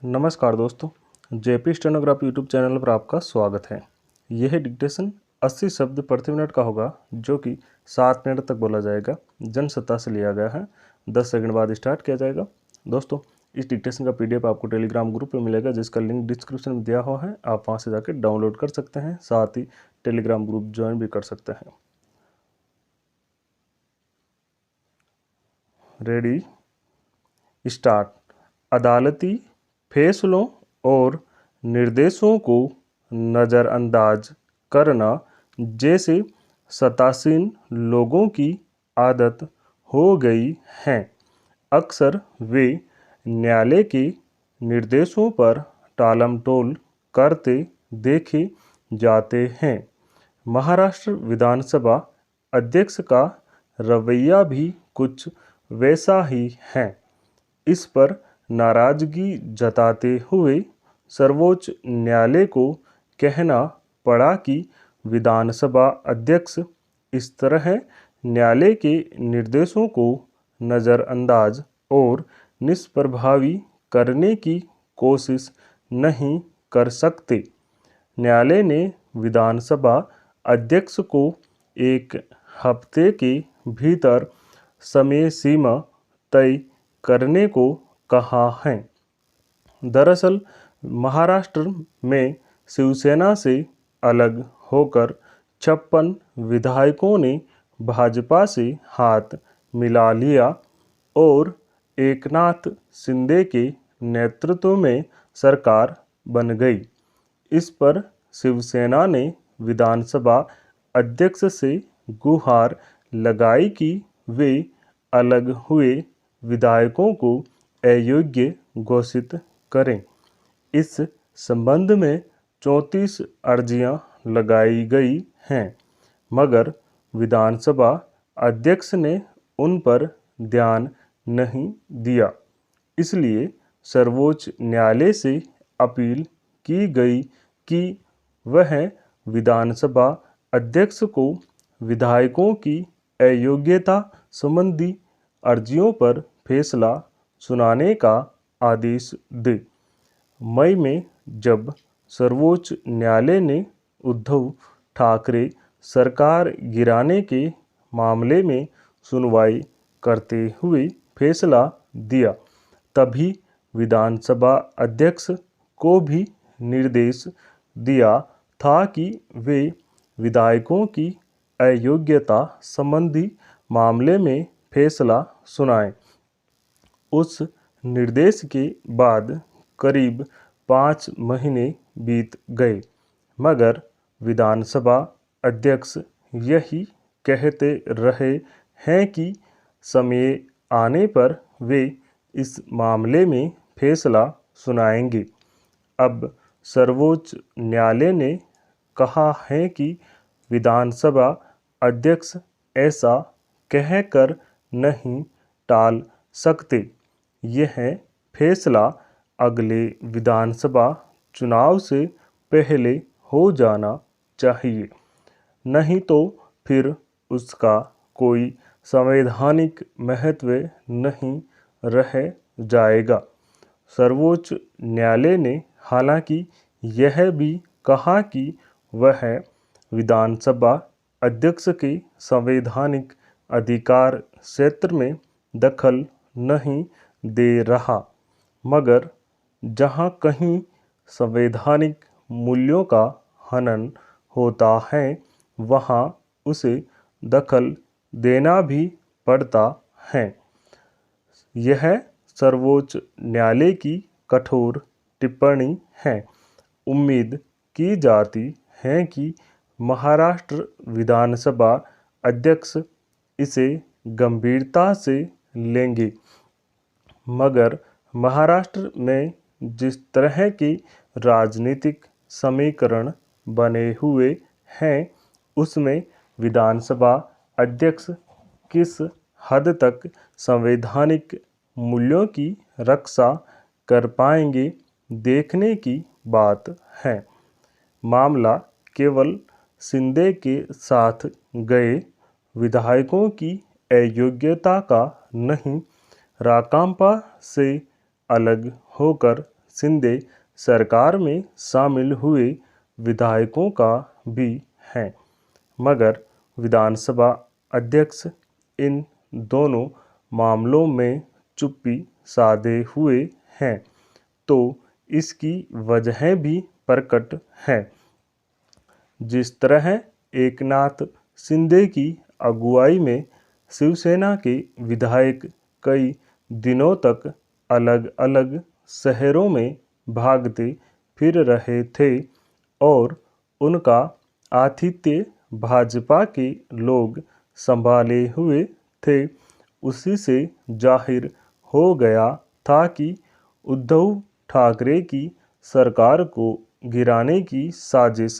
नमस्कार दोस्तों, JP stenography YouTube channel पर आपका स्वागत है। यह डिक्टेशन 80 शब्द प्रति मिनट का होगा, जो कि 7 मिनट तक बोला जाएगा। जनसत्ता से लिया गया है। 10 सेकंड बाद स्टार्ट किया जाएगा। दोस्तों, इस डिक्टेशन का पीडीएफ आपको टेलीग्राम ग्रुप में मिलेगा, जिसका लिंक डिस्क्रिप्शन में दिया हुआ है। आप वहाँ से जाकर डाउनलोड कर सकते हैं, साथ ही टेलीग्राम ग्रुप ज्वाइन भी कर सकते हैं। Ready, start. अदालती फैसलों और निर्देशों को नज़रअंदाज करना जैसे शतासीन लोगों की आदत हो गई है। अक्सर वे न्यायालय के निर्देशों पर टालमटोल करते देखे जाते हैं। महाराष्ट्र विधानसभा अध्यक्ष का रवैया भी कुछ वैसा ही है। इस पर नाराजगी जताते हुए सर्वोच्च न्यायालय को कहना पड़ा कि विधानसभा अध्यक्ष इस तरह न्यायालय के निर्देशों को नज़रअंदाज और निष्प्रभावी करने की कोशिश नहीं कर सकते। न्यायालय ने विधानसभा अध्यक्ष को 1 हफ्ते के भीतर समय सीमा तय करने को कहा है। दरअसल महाराष्ट्र में शिवसेना से अलग होकर 56 विधायकों ने भाजपा से हाथ मिला लिया और एकनाथ शिंदे के नेतृत्व में सरकार बन गई। इस पर शिवसेना ने विधानसभा अध्यक्ष से गुहार लगाई कि वे अलग हुए विधायकों को अयोग्य घोषित करें। इस संबंध में 34 अर्जियां लगाई गई हैं, मगर विधानसभा अध्यक्ष ने उन पर ध्यान नहीं दिया। इसलिए सर्वोच्च न्यायालय से अपील की गई कि वह विधानसभा अध्यक्ष को विधायकों की अयोग्यता संबंधी अर्जियों पर फैसला सुनाने का आदेश दे। मई में जब सर्वोच्च न्यायालय ने उद्धव ठाकरे सरकार गिराने के मामले में सुनवाई करते हुए फैसला दिया, तभी विधानसभा अध्यक्ष को भी निर्देश दिया था कि वे विधायकों की अयोग्यता संबंधी मामले में फैसला सुनाएं। उस निर्देश के बाद करीब 5 महीने बीत गए, मगर विधानसभा अध्यक्ष यही कहते रहे हैं कि समय आने पर वे इस मामले में फैसला सुनाएंगे। अब सर्वोच्च न्यायालय ने कहा है कि विधानसभा अध्यक्ष ऐसा कहकर नहीं टाल सकते। यह फैसला अगले विधानसभा चुनाव से पहले हो जाना चाहिए, नहीं तो फिर उसका कोई संवैधानिक महत्व नहीं रह जाएगा। सर्वोच्च न्यायालय ने हालांकि यह भी कहा कि वह विधानसभा अध्यक्ष के संवैधानिक अधिकार क्षेत्र में दखल नहीं दे रहा, मगर जहां कहीं संवैधानिक मूल्यों का हनन होता है, वहां उसे दखल देना भी पड़ता है। यह सर्वोच्च न्यायालय की कठोर टिप्पणी है। उम्मीद की जाती है कि महाराष्ट्र विधानसभा अध्यक्ष इसे गंभीरता से लेंगे, मगर महाराष्ट्र में जिस तरह के राजनीतिक समीकरण बने हुए हैं, उसमें विधानसभा अध्यक्ष किस हद तक संवैधानिक मूल्यों की रक्षा कर पाएंगे, देखने की बात है। मामला केवल शिंदे के साथ गए विधायकों की अयोग्यता का नहीं, राकांपा से अलग होकर शिंदे सरकार में शामिल हुए विधायकों का भी है, मगर विधानसभा अध्यक्ष इन दोनों मामलों में चुप्पी साधे हुए हैं, तो इसकी वजह भी प्रकट है। जिस तरह एकनाथ शिंदे की अगुवाई में शिवसेना के विधायक कई दिनों तक अलग अलग शहरों में भागते फिर रहे थे और उनका आतिथ्य भाजपा के लोग संभाले हुए थे, उसी से जाहिर हो गया था कि उद्धव ठाकरे की सरकार को गिराने की साजिश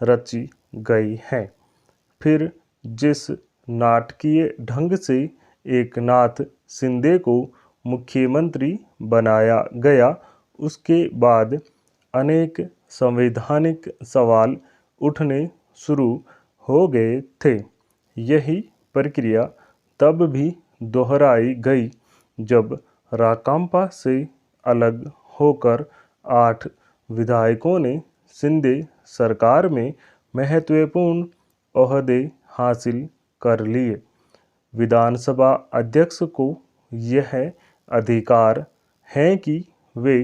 रची गई है। फिर जिस नाटकीय ढंग से एकनाथ शिंदे को मुख्यमंत्री बनाया गया, उसके बाद अनेक संवैधानिक सवाल उठने शुरू हो गए थे। यही प्रक्रिया तब भी दोहराई गई जब राकांपा से अलग होकर 8 विधायकों ने शिंदे सरकार में महत्वपूर्ण ओहदे हासिल कर लिए। विधानसभा अध्यक्ष को यह अधिकार है कि वे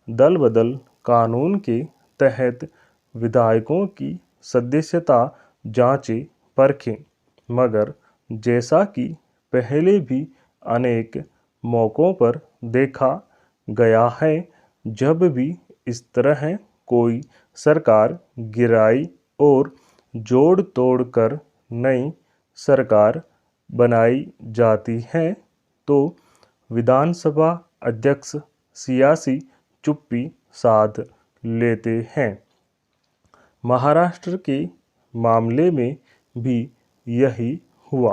दल बदल कानून के तहत विधायकों की सदस्यता जांचें परखें, मगर जैसा कि पहले भी अनेक मौक़ों पर देखा गया है, जब भी इस तरह कोई सरकार गिराई और जोड़ तोड़ कर नई सरकार बनाई जाती है, तो विधानसभा अध्यक्ष सियासी चुप्पी साध लेते हैं। महाराष्ट्र के मामले में भी यही हुआ।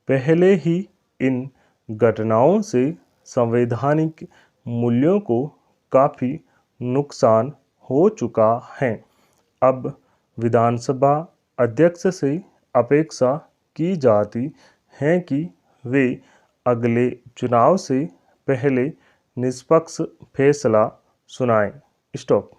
पहले ही इन घटनाओं से संवैधानिक मूल्यों को काफ़ी नुकसान हो चुका है। अब विधानसभा अध्यक्ष से अपेक्षा की जाती है कि वे अगले चुनाव से पहले निष्पक्ष फैसला सुनाएं। स्टॉप।